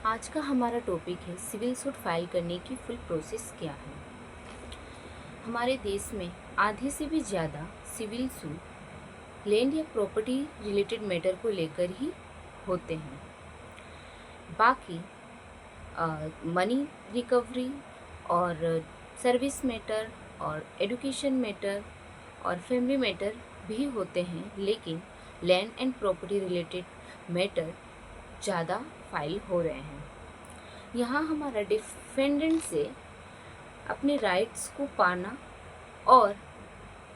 आज का हमारा टॉपिक है सिविल सूट फाइल करने की फुल प्रोसेस क्या है। हमारे देश में आधे से भी ज़्यादा सिविल सूट लैंड या प्रॉपर्टी रिलेटेड मैटर को लेकर ही होते हैं। बाकी मनी रिकवरी और सर्विस मैटर और एजुकेशन मैटर और फैमिली मैटर भी होते हैं, लेकिन land and property related matter ज़्यादा फाइल हो रहे हैं। यहाँ हमारा डिफेंडेंट से अपने राइट्स को पाना और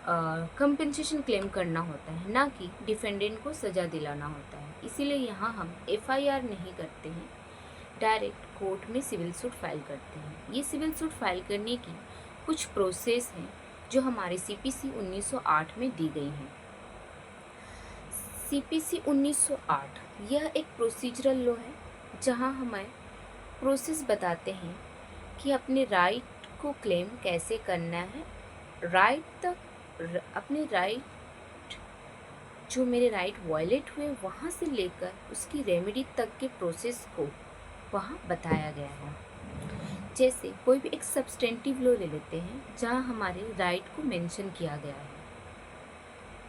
कंपनसेशन क्लेम करना होता है, ना कि डिफेंडेंट को सज़ा दिलाना होता है। इसीलिए यहाँ हम एफआईआर नहीं करते हैं, डायरेक्ट कोर्ट में सिविल सूट फाइल करते हैं। ये सिविल सूट फाइल करने की कुछ प्रोसेस हैं जो हमारे सीपीसी 1908 में दी गई हैं। सीपीसी 1908 यह एक प्रोसीजरल लॉ है, जहाँ हमें प्रोसेस बताते हैं कि अपने राइट को क्लेम कैसे करना है। अपने राइट जो मेरे राइट वायलेट हुए वहाँ से लेकर उसकी रेमेडी तक के प्रोसेस को वहाँ बताया गया है। जैसे कोई भी एक सब्सटेंटिव लॉ ले लेते हैं जहाँ हमारे राइट को मेंशन किया गया है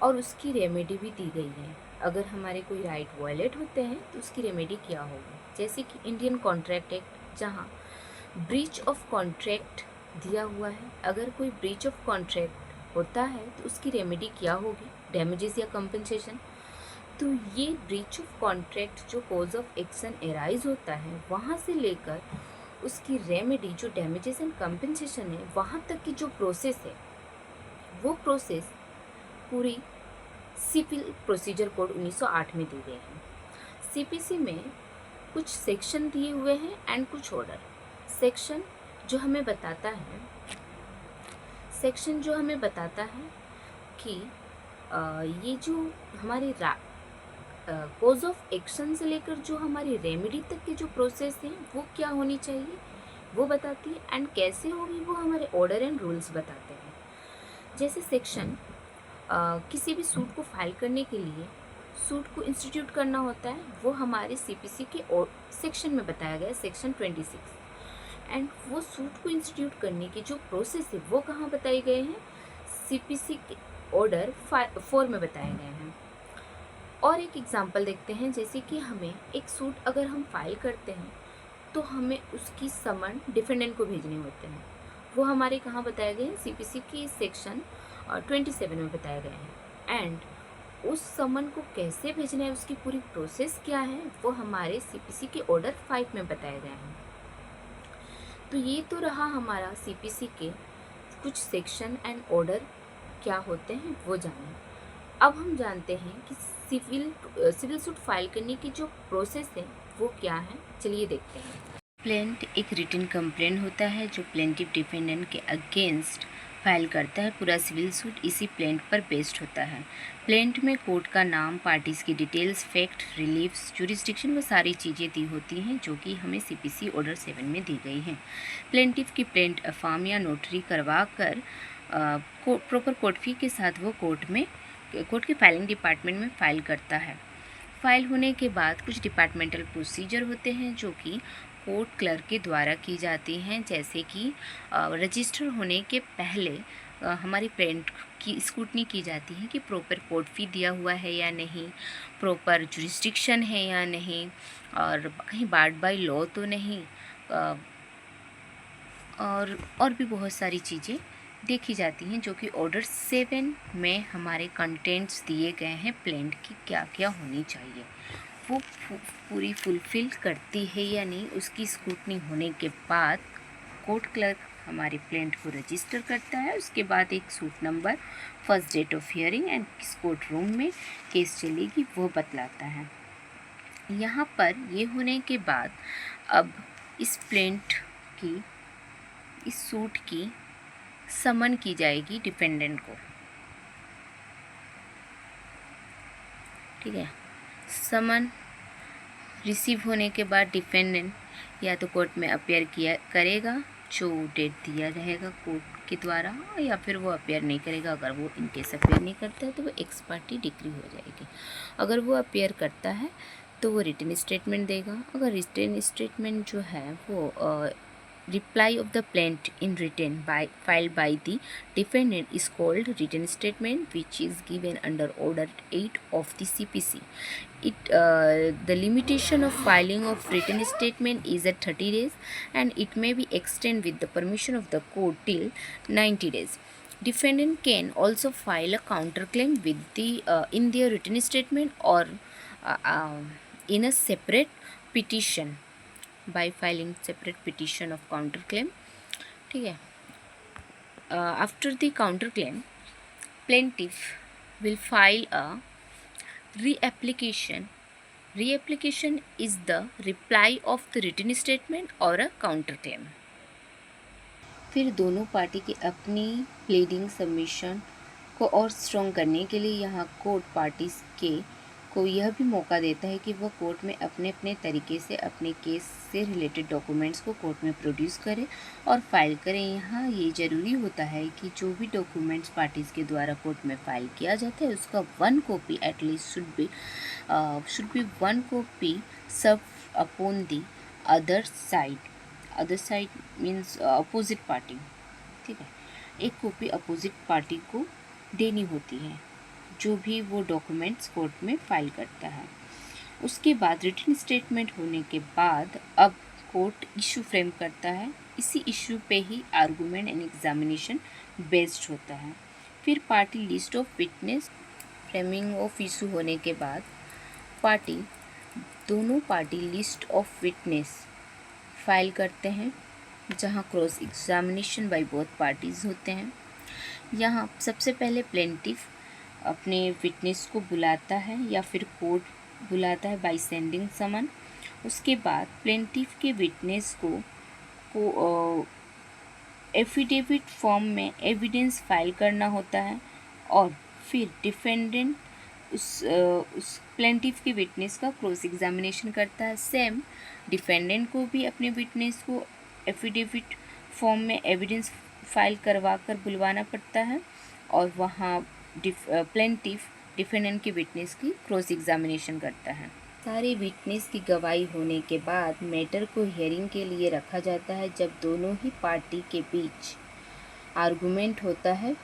और उसकी रेमेडी भी दी गई है। अगर हमारे कोई राइट वायलेट होते हैं तो उसकी रेमेडी क्या होगी, जैसे कि इंडियन कॉन्ट्रैक्ट एक्ट जहाँ ब्रीच ऑफ कॉन्ट्रैक्ट दिया हुआ है। अगर कोई ब्रीच ऑफ कॉन्ट्रैक्ट होता है तो उसकी रेमेडी क्या होगी, डैमेजेस या कंपनसेशन। तो ये ब्रीच ऑफ कॉन्ट्रैक्ट जो कॉज ऑफ एक्शन एराइज होता है वहाँ से लेकर उसकी रेमेडी जो डैमेजेस एंड कंपनसेशन है वहाँ तक की जो प्रोसेस है, वो प्रोसेस पूरी सिविल प्रोसीजर कोड 1908 में दी गई है। सीपीसी में कुछ सेक्शन दिए हुए हैं एंड कुछ ऑर्डर। सेक्शन जो हमें बताता है कि ये जो हमारी कॉज ऑफ एक्शन से लेकर जो हमारी रेमेडी तक की जो प्रोसेस है वो क्या होनी चाहिए वो बताती है, एंड कैसे होगी वो हमारे ऑर्डर एंड रूल्स बताते हैं। जैसे सेक्शन किसी भी सूट को फाइल करने के लिए सूट को इंस्टीट्यूट करना होता है, वो हमारे सीपीसी के सेक्शन में बताया गया है, सेक्शन 26। एंड वो सूट को इंस्टीट्यूट करने की जो प्रोसेस है वो कहाँ बताए गए हैं, सीपीसी के ऑर्डर 4 में बताए गए हैं। और एक एग्जांपल देखते हैं, जैसे कि हमें एक सूट अगर हम फाइल करते हैं तो हमें उसकी समन डिफेंडेंट को भेजने होते हैं। वो हमारे कहाँ बताए गए हैं, सीपीसी की सेक्शन 27 में बताए गए हैं। एंड उस समन को कैसे भेजना है, उसकी पूरी प्रोसेस क्या है, वो हमारे सीपीसी के ऑर्डर 5 में बताए गए हैं। तो ये तो रहा हमारा सीपीसी के कुछ सेक्शन एंड ऑर्डर क्या होते हैं वो जाने। अब हम जानते हैं कि सिविल सूट फाइल करने की जो प्रोसेस है वो क्या है, चलिए देखते हैं। प्लेंट एक रिटन कंप्लेंट होता है जो प्लेंटिव डिफेंडेंट के अगेंस्ट फाइल करता है। पूरा सिविल सूट इसी प्लेंट पर बेस्ड होता है। प्लेंट में कोर्ट का नाम, पार्टीज़ की डिटेल्स, फैक्ट, रिलीफ्स, जुरिस्डिक्शन, वो सारी चीज़ें दी होती हैं जो कि हमें सीपीसी ऑर्डर 7 में दी गई हैं। प्लेंटिव की प्लेंट अफाम या नोटरी करवा कर प्रॉपर कोर्ट फी के साथ वो कोर्ट के फाइलिंग डिपार्टमेंट में फ़ाइल करता है। फाइल होने के बाद कुछ डिपार्टमेंटल प्रोसीजर होते हैं जो कि कोर्ट क्लर्क के द्वारा की जाती हैं, जैसे कि रजिस्टर होने के पहले हमारी प्लेंट की स्क्रूटनी की जाती है कि प्रॉपर कोर्ट फी दिया हुआ है या नहीं, प्रॉपर जुरिस्डिक्शन है या नहीं, और कहीं बार्ड बाय लॉ तो नहीं, और भी बहुत सारी चीज़ें देखी जाती हैं जो कि ऑर्डर 7 में हमारे कंटेंट्स दिए गए हैं। प्लेंट की क्या क्या होनी चाहिए वो पूरी फुलफ़िल करती है या नहीं, उसकी स्क्रूटनी होने के बाद कोर्ट क्लर्क हमारे प्लेंट को रजिस्टर करता है। उसके बाद एक suit number, first date of hearing and किस कोर्ट रूम में केस चलेगी वो बतलाता है। यहाँ पर ये होने के बाद अब इस सूट की समन की जाएगी डिफेंडेंट को, ठीक है। समन रिसीव होने के बाद डिफेंडेंट या तो कोर्ट में अपेयर करेगा जो डेट दिया रहेगा कोर्ट के द्वारा, या फिर वो अपेयर नहीं करेगा। अगर वो इनकेस अपेयर नहीं करता है तो वो एक्स पार्टी डिक्री हो जाएगी। अगर वो अपेयर करता है तो वो रिटन स्टेटमेंट देगा। अगर रिटन स्टेटमेंट जो है वो reply of the plaintiff in written filed by the defendant is called written statement, which is given under order 8 of the CPC. The limitation of filing of written statement is at 30 days, and it may be extended with the permission of the court till 90 days. Defendant can also file a counterclaim with the in their written statement or uh, uh, in a separate petition by filing separate petition of counterclaim. ठीक है. After the counterclaim, plaintiff will file a reapplication. Reapplication is the reply of the written statement or a counterclaim. फिर दोनों party की अपनी pleading submission को और strong करने के लिए यहाँ कोर्ट पार्टीज को यह भी मौका देता है कि वह कोर्ट में अपने अपने तरीके से अपने केस से रिलेटेड डॉक्यूमेंट्स को कोर्ट में प्रोड्यूस करें और फाइल करें। यहाँ ये ज़रूरी होता है कि जो भी डॉक्यूमेंट्स पार्टीज़ के द्वारा कोर्ट में फाइल किया जाता है उसका 1 copy at least should be 1 copy serve upon the other side. Other side means opposite party. ठीक है, एक कॉपी अपोजिट पार्टी को देनी होती है जो भी वो डॉक्यूमेंट्स कोर्ट में फाइल करता है। उसके बाद रिटन स्टेटमेंट होने के बाद अब कोर्ट इशू फ्रेम करता है। इसी इशू पे ही आर्गूमेंट एंड एग्जामिनेशन बेस्ड होता है। फिर party list of witness framing of issue होने के बाद दोनों party list of witness file करते हैं जहां cross examination by both parties होते हैं। यहाँ सबसे पहले प्लेंटिफ अपने विटनेस को बुलाता है या फिर कोर्ट बुलाता है बाय सेंडिंग समन। उसके बाद प्लेंटिफ के विटनेस को एफिडेविट फॉर्म में एविडेंस फाइल करना होता है और फिर डिफेंडेंट उस प्लेंटिफ के विटनेस का क्रॉस एग्जामिनेशन करता है। सेम डिफेंडेंट को भी अपने विटनेस को एफिडेविट फॉर्म में एविडेंस फाइल करवा कर बुलवाना पड़ता है और वहाँ प्लेंटिफ डिफेंडेंट के विटनेस की क्रॉस एग्जामिनेशन करता है। सारे विटनेस की गवाही होने के बाद मैटर को हियरिंग के लिए रखा जाता है जब दोनों ही पार्टी के बीच आर्गूमेंट होता है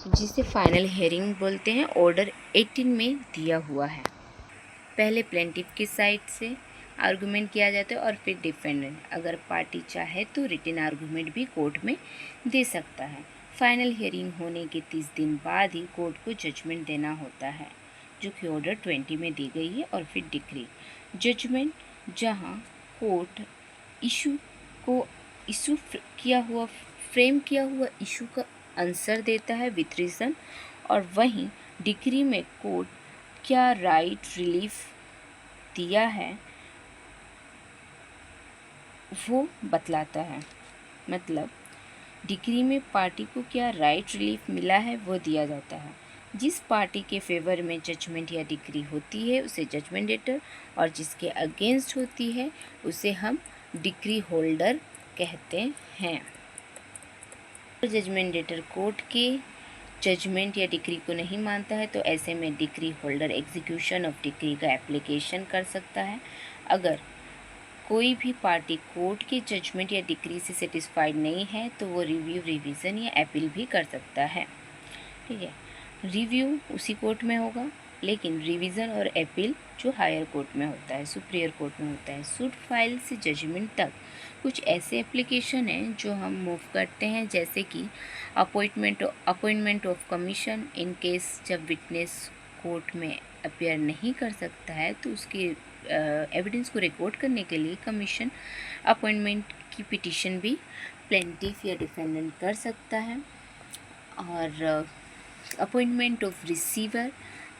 जिसे फाइनल हियरिंग बोलते हैं। ऑर्डर 18 में दिया हुआ है। पहले प्लेंटिफ की साइड से आर्गूमेंट किया जाता है और फिर डिफेंडेंट अगर पार्टी चाहे तो रिटन आर्गूमेंट भी कोर्ट में दे सकता है। फाइनल हियरिंग होने के 30 दिन बाद ही कोर्ट को जजमेंट देना होता है जो कि ऑर्डर 20 में दी गई है। और फिर डिक्री जजमेंट जहां कोर्ट इशू फ्रेम किया हुआ इशू का आंसर देता है विथ रीज़न, और वहीं डिक्री में कोर्ट क्या राइट रिलीफ दिया है वो बतलाता है। मतलब डिक्री में पार्टी को क्या राइट रिलीफ मिला है वो दिया जाता है। जिस पार्टी के फेवर में जजमेंट या डिक्री होती है उसे जजमेंट डेटर और जिसके अगेंस्ट होती है उसे हम डिक्री होल्डर कहते हैं। जजमेंट डेटर कोर्ट के जजमेंट या डिक्री को नहीं मानता है तो ऐसे में decree holder execution of decree का एप्लीकेशन कर सकता है। अगर कोई भी पार्टी कोर्ट के जजमेंट या डिक्री से सेटिस्फाइड नहीं है तो वो रिव्यू, रिवीजन या अपील भी कर सकता है। ठीक है, रिव्यू उसी कोर्ट में होगा लेकिन रिवीजन और अपील जो हायर कोर्ट में होता है, सुप्रियर कोर्ट में होता है। सूट फाइल से जजमेंट तक कुछ ऐसे एप्लीकेशन हैं जो हम मूव करते हैं, जैसे कि appointment of commission. In case जब विटनेस कोर्ट में अपीयर नहीं कर सकता है तो उसके एविडेंस को रिकॉर्ड करने के लिए कमीशन अपॉइंटमेंट की पिटीशन भी प्लेंटिफ या डिफेंडेंट कर सकता है। और appointment of receiver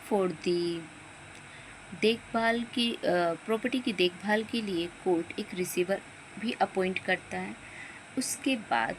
for the देखभाल की प्रॉपर्टी की देखभाल के लिए कोर्ट एक रिसीवर भी अपॉइंट करता है। उसके बाद